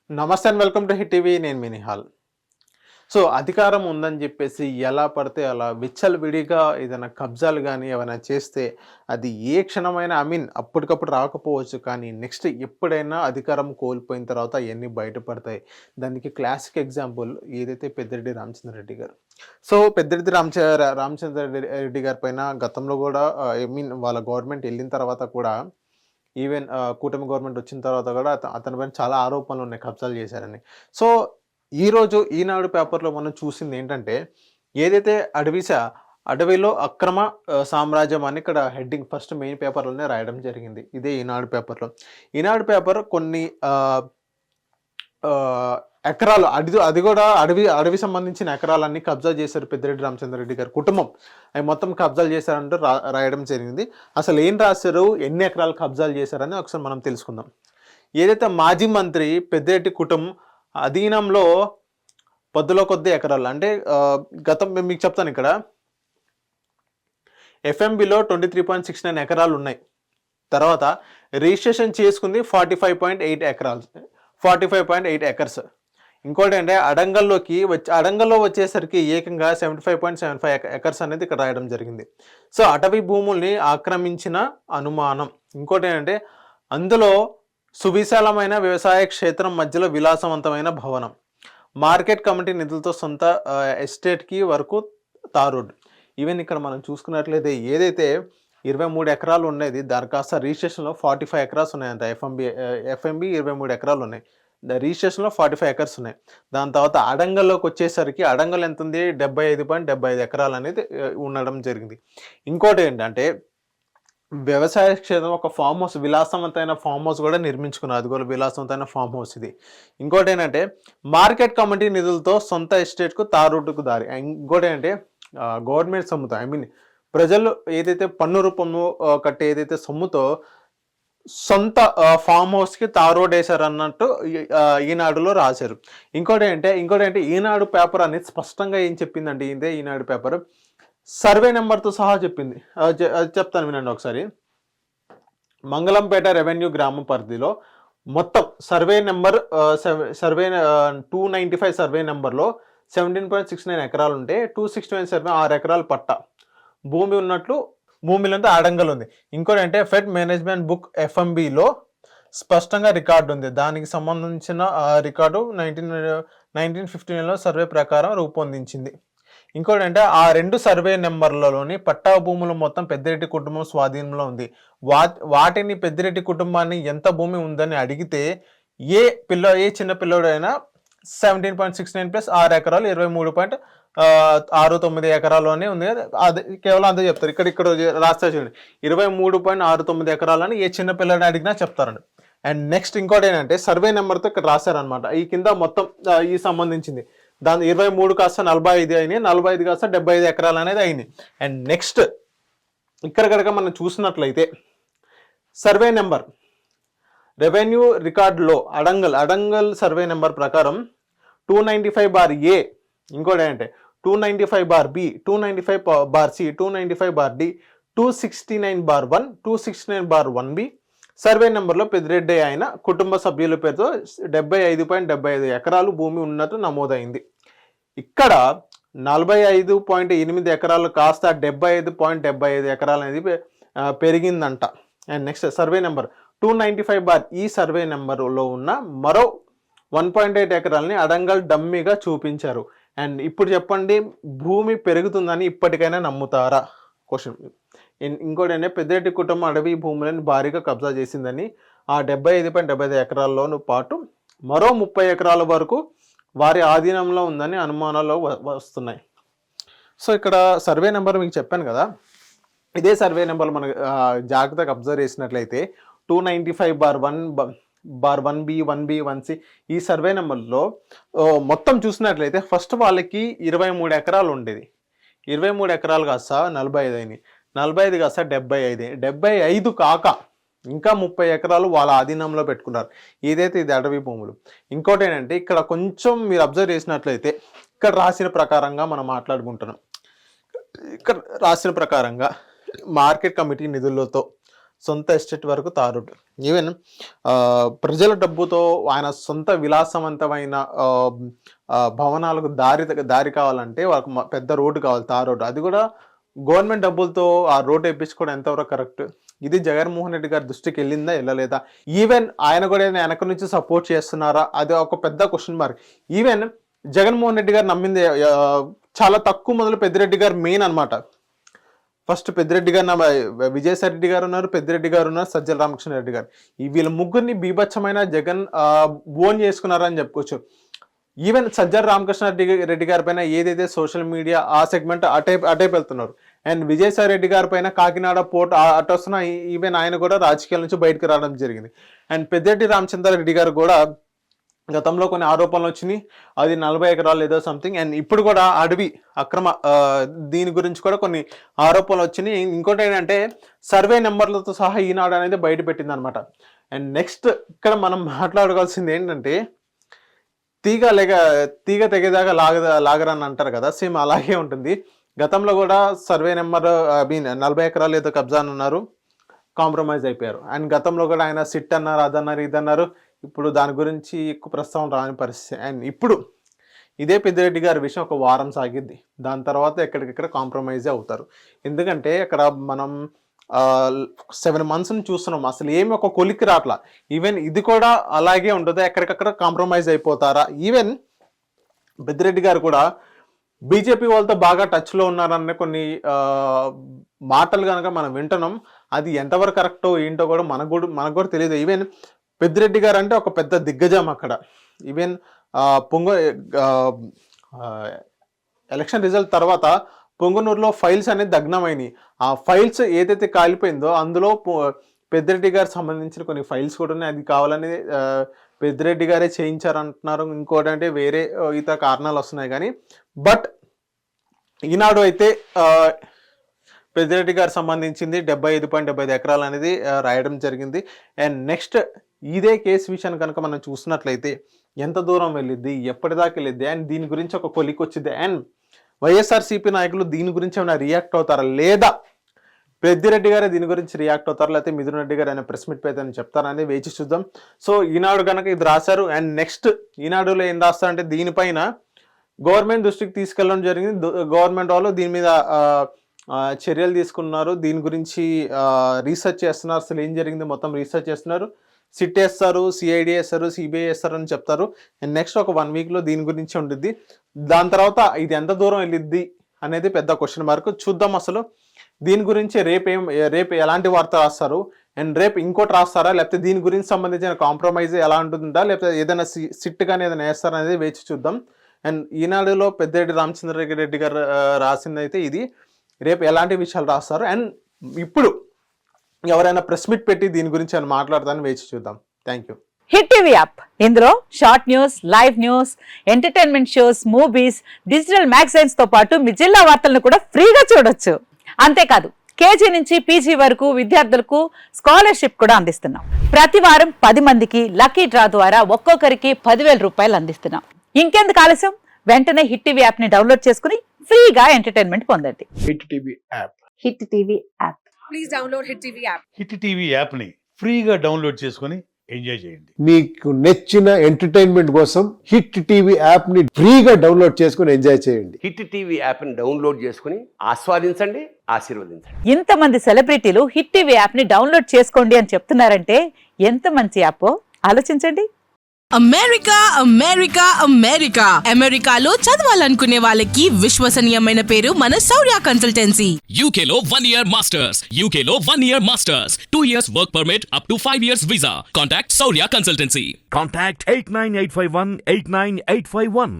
నమస్తే and welcome to hit TV. నేను మీ Nihal. So అధికారం ఉందని చెప్పేసి ఎలా పడితే అలా విచ్చలవిడిగా ఏదైనా కబ్జాలు కానీ ఏమైనా చేస్తే అది ఏ క్షణమైనా అప్పటికప్పుడు రాకపోవచ్చు, కానీ నెక్స్ట్ ఎప్పుడైనా అధికారం కోల్పోయిన తర్వాత అవన్నీ బయటపడతాయి. దానికి క్లాసిక్ ఎగ్జాంపుల్ ఏదైతే పెద్దిరెడ్డి రామచంద్రరెడ్డి గారు. సో పెద్దిరెడ్డి రామచంద్రరెడ్డి గారి పైన గతంలో కూడా వాళ్ళ గవర్నమెంట్ వెళ్ళిన తర్వాత కూడా ఈవెన్ కూటమి గవర్నమెంట్ వచ్చిన తర్వాత కూడా అతని పైన చాలా ఆరోపణలు ఉన్నాయి, కబ్జాలు చేశారని. సో ఈరోజు ఈనాడు పేపర్లో మనం చూసింది ఏంటంటే, ఏదైతే అడవిలో అక్రమ సామ్రాజ్యం అని ఇక్కడ హెడ్డింగ్ ఫస్ట్ మెయిన్ పేపర్లోనే రాయడం జరిగింది. ఇదే ఈనాడు పేపర్లో. ఈనాడు పేపర్ కొన్ని ఎకరాలు అది కూడా అడవి సంబంధించిన ఎకరాలన్నీ కబ్జా చేశారు పెద్దిరెడ్డి రామచంద్రరెడ్డి గారి కుటుంబం. అవి మొత్తం కబ్జాలు చేశారంటూ రాయడం జరిగింది. అసలు ఏం రాశారు, ఎన్ని ఎకరాలు కబ్జాలు చేశారని ఒకసారి మనం తెలుసుకుందాం. ఏదైతే మాజీ మంత్రి పెద్దిరెడ్డి కుటుంబం అధీనంలో పొద్దులో కొద్ది ఎకరాలు అంటే గతం మీకు చెప్తాను. ఇక్కడ ఎఫ్ఎంబిలో 23.69 ఎకరాలు ఉన్నాయి. తర్వాత రిజిస్ట్రేషన్ చేసుకుంది 45.8 ఎకరాలు, 45.8 ఎకర్స్. ఇంకోటి అంటే అడంగల్లో వచ్చేసరికి ఏకంగా 75.75 ఎకర్స్ అనేది ఇక్కడ రాయడం జరిగింది. సో అటవీ భూముల్ని ఆక్రమించిన అనుమానం. ఇంకోటి ఏంటంటే అందులో సువిశాలమైన వ్యవసాయ క్షేత్రం మధ్యలో విలాసవంతమైన భవనం, మార్కెట్ కమిటీ నిధులతో సొంత ఎస్టేట్కి వరకు తారోడ్. ఈవెన్ ఇక్కడ మనం చూసుకున్నట్లయితే ఏదైతే 23 ఎకరాలు ఉండేది దాని కాస్త రిజిస్ట్రేషన్లో 45 ఎకరాస్ ఉన్నాయంట. ఎఫ్ఎంబి 23 ఎకరాలు ఉన్నాయి, రిజిస్ట్రేషన్లో 45 ఎకర్స్ ఉన్నాయి. దాని తర్వాత అడంగల్లోకి వచ్చేసరికి అడంగల్ ఎంత ఉంది, 75.75 ఎకరాలు అనేది ఉండడం జరిగింది. ఇంకోటి ఏంటంటే వ్యవసాయ క్షేత్రం ఒక ఫామ్ హౌస్, విలాసవంతమైన ఫామ్ హౌస్ కూడా నిర్మించుకున్నారు. అది కూడా విలాసవంతమైన ఫామ్ హౌస్ ఇది. ఇంకోటి ఏంటంటే మార్కెట్ కమిటీ నిధులతో సొంత ఎస్టేట్కు తారోడ్డుకు దారి. ఇంకోటి ఏంటంటే గవర్నమెంట్ సొమ్ముతో ప్రజలు ఏదైతే పన్ను రూపంలో కట్టే ఏదైతే సొమ్ముతో సొంత ఫామ్ హౌస్కి తారోడ్ వేశారు అన్నట్టు ఈనాడులో రాశారు. ఇంకోటి అంటే ఈనాడు పేపర్ అనేది స్పష్టంగా ఏం చెప్పిందండి, ఇదే ఈనాడు పేపర్ సర్వే నెంబర్తో సహా చెప్పింది. చెప్తాను వినండి ఒకసారి. మంగళంపేట రెవెన్యూ గ్రామ పరిధిలో మొత్తం సర్వే నెంబర్ 295 సర్వే నెంబర్లో 17.69 ఎకరాలు ఉంటే 269 సర్వే 6 ఎకరాలు పట్ట భూమి ఉన్నట్లు భూమిలో అడంగల్ ఉంది. ఇంకోటి అంటే ఫెడ్ మేనేజ్మెంట్ బుక్ ఎఫ్ఎంబిలో స్పష్టంగా రికార్డు ఉంది. దానికి సంబంధించిన రికార్డు 1959లో సర్వే ప్రకారం రూపొందించింది. ఇంకోటి అంటే ఆ 2 సర్వే నెంబర్లలోని పట్టా భూములు మొత్తం పెద్దిరెడ్డి కుటుంబం స్వాధీనంలో ఉంది. వాటిని పెద్దిరెడ్డి కుటుంబాన్ని ఎంత భూమి ఉందని అడిగితే ఏ చిన్న పిల్లోడైనా 17.69 ప్లస్ 6 ఎకరాలు 23.69 ఎకరాల్లోనే ఉంది. అది కేవలం అంతే చెప్తారు. ఇక్కడ రాస్తా చూడండి, 23.69 ఎకరాలని ఏ చిన్న పిల్లని అడిగినా చెప్తారండి. అండ్ నెక్స్ట్ ఇంకోటి ఏంటంటే సర్వే నెంబర్తో ఇక్కడ రాశారనమాట. ఈ కింద మొత్తం ఈ సంబంధించింది దాని 23 కాస్త 45 అయినాయి, 45 కాస్త 75 ఎకరాలు అనేది అయింది. అండ్ నెక్స్ట్ ఇక్కడ కనుక మనం చూసినట్లయితే సర్వే నెంబర్ రెవెన్యూ రికార్డులో అడంగల్ సర్వే నెంబర్ ప్రకారం 295/A, ఇంకోటి ఏంటంటే 295/B, 295/C, 295/D, 269/1, 269/1B survey నెంబర్లో పెద్దిరెడ్డి ఆయన కుటుంబ సభ్యుల పేరుతో 75.75 ఎకరాలు భూమి ఉన్నట్టు నమోదైంది. ఇక్కడ 45.8 ఎకరాలు కాస్త 75.75 ఎకరాలు అనేది పెరిగిందంట. అండ్ నెక్స్ట్ సర్వే నెంబర్ 295/ఈ సర్వే నెంబర్లో ఉన్న మరో 1.8 ఎకరాలని అడంగల్ డమ్మీగా చూపించారు. అండ్ ఇప్పుడు చెప్పండి, భూమి పెరుగుతుందని ఇప్పటికైనా నమ్ముతారా? క్వశ్చన్. ఇంకోటి అంటే పెద్దిరెడ్డి కుటుంబం అడవి భూములను భారీగా కబ్జా చేసిందని, ఆ 75.75 ఎకరాల్లోనూ పాటు మరో 30 ఎకరాల వరకు వారి ఆధీనంలో ఉందని అనుమానాలు వస్తున్నాయి. సో ఇక్కడ సర్వే నెంబర్ మీకు చెప్పాను కదా, ఇదే సర్వే నెంబర్ మనకు జాగ్రత్తగా అబ్జర్వ్ చేసినట్లయితే 295/1B, 1B, 1C ఈ సర్వే నెంబర్లో మొత్తం చూసినట్లయితే ఫస్ట్ వాళ్ళకి 23 ఎకరాలు ఉండేది. 23 ఎకరాలు కాస్త 45 అయినాయి, 45 కాస్త 75, 75 కాక ఇంకా 30 ఎకరాలు వాళ్ళ ఆధీనంలో పెట్టుకున్నారు. ఇది అటవీ భూములు. ఇంకోటి ఏంటంటే ఇక్కడ కొంచెం మీరు అబ్జర్వ్ చేసినట్లయితే ఇక్కడ రాసిన ప్రకారంగా మనం మాట్లాడుకుంటున్నాం. ఇక్కడ రాసిన ప్రకారంగా మార్కెట్ కమిటీ నిధులతో సొంత ఎస్టేట్ వరకు తార్ రోడ్. ఈవెన్ ప్రజల డబ్బుతో ఆయన సొంత విలాసవంతమైన భవనాలకు దారి కావాలంటే వాళ్ళకు పెద్ద రోడ్డు కావాలి, తార్ రోడ్డు. అది కూడా గవర్నమెంట్ డబ్బులతో ఆ రోడ్డు వేయించుకోవడం ఎంతవరకు కరెక్ట్? ఇది జగన్మోహన్ రెడ్డి గారి దృష్టికి వెళ్ళిందా వెళ్ళలేదా? ఈవెన్ ఆయన కూడా వెనక నుంచి సపోర్ట్ చేస్తున్నారా? అది ఒక పెద్ద question mark. Even Jaganmohan Reddy గారు నమ్మింది చాలా తక్కువ మందిలో పెద్దిరెడ్డి గారు మెయిన్ అనమాట. ఫస్ట్ పెద్దిరెడ్డి గారు, విజయసాయి రెడ్డి గారు ఉన్నారు, పెద్దిరెడ్డి గారు ఉన్నారు, సజ్జల రామకృష్ణారెడ్డి గారు. ఈ వీళ్ళ ముగ్గురిని బీభత్సమైన జగన్ ఓన్ చేసుకున్నారని చెప్పుకోవచ్చు. ఈవెన్ సజ్జల రామకృష్ణారెడ్డి గారి పైన ఏదైతే సోషల్ మీడియా ఆ సెగ్మెంట్ అటే వెళ్తున్నారు. అండ్ విజయసాయి రెడ్డి గారి పైన కాకినాడ పోర్ట్ అటు వస్తున్న ఈవెన్ ఆయన కూడా రాజకీయాల నుంచి బయటకు రావడం జరిగింది. అండ్ పెద్దిరెడ్డి రామచంద్రారెడ్డి గారు కూడా గతంలో కొన్ని ఆరోపణలు వచ్చినాయి, అది 40 ఎకరాలు ఏదో సంథింగ్. అండ్ ఇప్పుడు కూడా అడవి అక్రమ దీని గురించి కూడా కొన్ని ఆరోపణలు వచ్చినాయి. ఇంకోటి ఏంటంటే సర్వే నెంబర్లతో సహా ఈనాడు అనేది బయట పెట్టింది అనమాట. అండ్ నెక్స్ట్ ఇక్కడ మనం మాట్లాడుకోవాల్సింది ఏంటంటే తీగ తెగేదాకా లాగరని అంటారు కదా, సేమ్ అలాగే ఉంటుంది. గతంలో కూడా సర్వే నెంబర్ 40 ఎకరాలు ఏదో కబ్జా అన్నారు, కాంప్రమైజ్ అయిపోయారు. అండ్ గతంలో కూడా ఆయన సిట్ అన్నారు, అదన్నారు, ఇదన్నారు. ఇప్పుడు దాని గురించి ఎక్కువ ప్రస్తావన రాని పరిస్థితి. అండ్ ఇప్పుడు ఇదే పెద్దిరెడ్డి గారి విషయం ఒక వారం సాగిద్ది, దాని తర్వాత ఎక్కడికెక్కడ కాంప్రమైజే అవుతారు. ఎందుకంటే అక్కడ మనం 7 months చూస్తున్నాం, అసలు ఏమి ఒక కొలిక్కి రాట్లా. ఈవెన్ ఇది కూడా అలాగే ఉంటుంది, ఎక్కడికక్కడ కాంప్రమైజ్ అయిపోతారా? ఈవెన్ పెద్దిరెడ్డి గారు కూడా బీజేపీ వాళ్ళతో బాగా టచ్లో ఉన్నారన్న కొన్ని మాటలు కనుక మనం వింటున్నాం. అది ఎంతవరకు కరెక్టో ఏంటో కూడా మనకు కూడా తెలియదు. ఈవెన్ పెద్దిరెడ్డి గారు అంటే ఒక పెద్ద దిగ్గజం అక్కడ. ఈవెన్ ఎలక్షన్ రిజల్ట్ తర్వాత పొంగనూరులో ఫైల్స్ అనేది దగ్నమైనవి. ఆ ఫైల్స్ ఏదైతే కాలిపోయిందో అందులో పెద్దిరెడ్డి గారు సంబంధించిన కొన్ని ఫైల్స్ కూడా ఉన్నాయి. అది కావాలని పెద్దిరెడ్డి గారే చేయించారంటున్నారు. ఇంకోటి అంటే వేరే ఇతర కారణాలు వస్తున్నాయి. కానీ బట్ ఈనాడు అయితే పెద్దిరెడ్డి గారు సంబంధించింది 75.75 ఎకరాలు అనేది రాయడం జరిగింది. అండ్ నెక్స్ట్ ఇదే కేసు విషయాన్ని కనుక మనం చూసినట్లయితే ఎంత దూరం వెళ్ళిద్ది, ఎప్పటిదాకా వెళ్ళిద్ది, అండ్ దీని గురించి ఒక కొలిక్ వచ్చింది. అండ్ వైఎస్ఆర్సీపీ నాయకులు దీని గురించి ఏమైనా రియాక్ట్ అవుతారా, లేదా పెద్దిరెడ్డి గారే దీని గురించి రియాక్ట్ అవుతారు, లేకపోతే మిథున్ రెడ్డి గారు ఆయన ప్రెస్ మీట్ పెడతారని చెప్తారనేది వేచి చూద్దాం. సో ఈనాడు కనుక ఇది రాశారు. అండ్ నెక్స్ట్ ఈనాడులో ఏం రాస్తారంటే దీనిపైన గవర్నమెంట్ దృష్టికి తీసుకెళ్ళడం జరిగింది. గవర్నమెంట్ వాళ్ళు దీని మీద చర్యలు తీసుకున్నారు, దీని గురించి రీసెర్చ్ చేస్తున్నారు. అసలు ఏం జరిగింది మొత్తం రీసెర్చ్ చేస్తున్నారు. సిట్ వేస్తారు, సిఐడి వేస్తారు, సిబిఐ వేస్తారు అని చెప్తారు. అండ్ నెక్స్ట్ ఒక 1 weekలో దీని గురించి ఉంటుంది. దాని తర్వాత ఇది ఎంత దూరం వెళ్ళిద్ది అనేది పెద్ద క్వశ్చన్ మార్క్. చూద్దాం అసలు దీని గురించి రేపు ఎలాంటి వార్త రాస్తారు, అండ్ రేపు ఇంకోటి రాస్తారా, లేకపోతే దీని గురించి సంబంధించిన కాంప్రమైజ్ ఎలా ఉంటుందా, లేకపోతే ఏదైనా సిట్ కానీ ఏదైనా వేస్తారా అనేది వేచి చూద్దాం. అండ్ ఈనాడులో పెద్దిరెడ్డి రామచంద్రారెడ్డి గారు రాసింది అయితే ఇది. రేపు ఎలాంటి విషయాలు రాస్తారు, అండ్ ఇప్పుడు ఎవరైనా ప్రెస్ మీట్ పెట్టి దీని గురించి అని మాట్లాడతానని వేచి చూద్దాం. Thank you. Hit TV app, ఇందులో short news, live news, entertainment shows, movies, digital magazines తో పాటు మీ జిల్లా వార్తలను కూడా ఫ్రీగా చూడొచ్చు. అంతేకాదు కేజీ నుంచి పీజీ వరకు విద్యార్థులకు స్కాలర్షిప్ కూడా అందిస్తున్నాం. ప్రతి వారం 10 మందికి లక్కీ డ్రా ద్వారా ఒక్కొక్కరికి 10,000 రూపాయలు అందిస్తున్నాం. ఇంకెందుకు ఆలస్యం, వెంటనే హిట్ టీవీ యాప్ ని డౌన్లోడ్ చేసుకుని ఫ్రీగా ఎంటర్టైన్మెంట్ పొందండి. Hit TV app. Hit TV app. Please download hit TV app. Hit TV యాప్ని ఫ్రీగా డౌన్లోడ్ చేసుకొని ఎంజాయ్ చేయండి. మీకు నచ్చిన ఎంటర్టైన్మెంట్ కోసం హిట్ టీవీ యాప్ ని ఫ్రీగా డౌన్లోడ్ చేసుకొని ఎంజాయ్ చేయండి. హిట్ టీవీ యాప్ని డౌన్లోడ్ చేసుకుని ఆస్వాదించండి, ఆశీర్వదించండి. ఇంతమంది సెలబ్రిటీలు హిట్ టీవీ యాప్ ని డౌన్లోడ్ చేసుకోండి అని చెప్తున్నారంటే ఎంత మంచి యాప్ ఆలోచించండి. అమెరికా అమెరికా అమెరికా అమెరికాలో చదవాలనుకునే వాళ్ళకి విశ్వసనీయమైన పేరు మన శౌర్య కన్సల్టెన్సీ. UK లో 1 year masters, UK లో 1 year masters, 2 years work permit up to 5 years visa. Contact Saurya Consultancy. Contact 89851 89851.